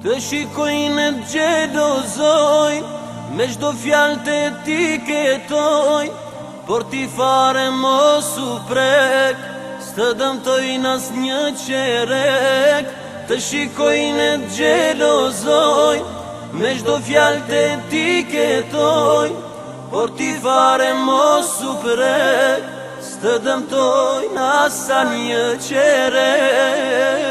Të shikojnë të gjelozojnë, me çdo fjalë të etiketojnë, por ti fare mos u prek, s'të dëmtojnë as një qerek. Të shikojnë të gjelozojnë, me çdo fjalë të etiketojnë, por ti fare mos u prek, s'të dëmtojnë as një qerek.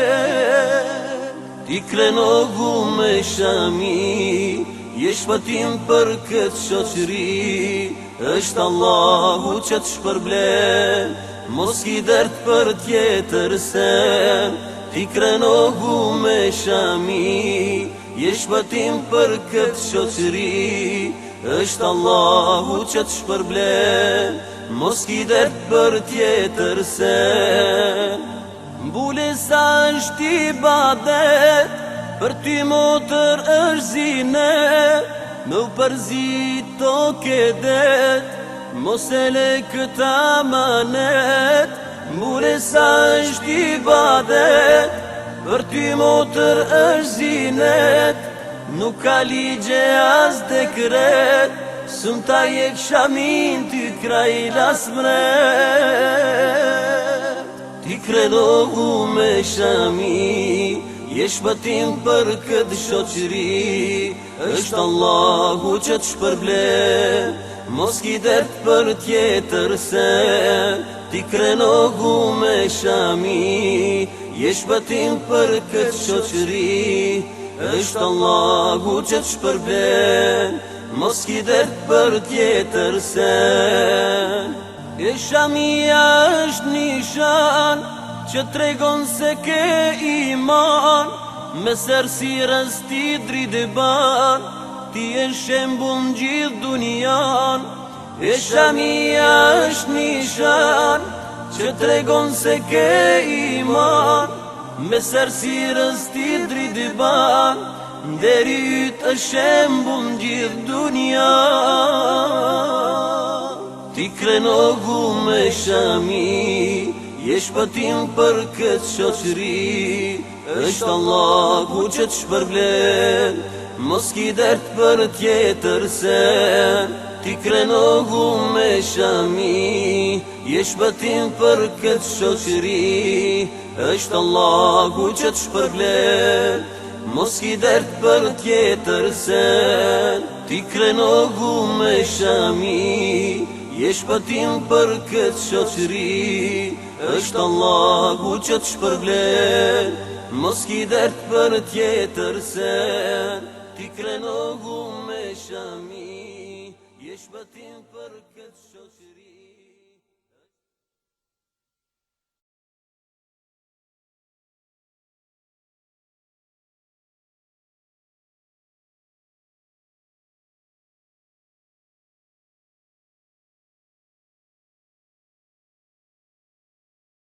Ti krenogu me shami, je shpëtim për këtë shoqëri, është Allahu që të shpërblen, mos ki dert për tjetër sen. Ti krenogu me shami, je shpëtim për këtë shoqëri, është Allahu që të shpërblen, mos ki dert për tjetër sen. Mbulesa është ibadet, për ty motër është zinet, me u përzit toke det, mos e le këta amanet. Mbulesa është ibadet, për ty motër është zinet, nuk ka ligje as dekret, sëmta jek shamin ty kraj lasmret. Ti krenogu me shami, je shpëtim për këtë shoqëri, është Allahu që të shpërblen, mos ki dert për tjetër sen. Ti krenogu me shami, je shpëtim për këtë shoqëri, është Allahu që të shpërblen, mos ki dert për tjetër sen. E shamia është nishan që tregon se ke iman, me sërsirës ti drite ban, ti e shembul në gjithë dunian. E shamia është nishan që tregon se ke iman, me sërsirës ti drite ban, deri ytë e shembul në gjithë dunian. Ti krenogu me shami, je shpëtim për këtë shoqëri, është Allahu që të shpërblen, mos ki dert për tjetër sen. Ti krenogu me shami, je shpëtim për këtë shoqëri, është Allahu që të shpërblen, mos ki dert për tjetër sen. Ti krenogu me shami, je shpëtim për këtë shoqëri, është Allahu që të shpërblen, mos ki dert për tjetër sen. Ti krenogu me shami, je shpëtim për këtë shoqëri.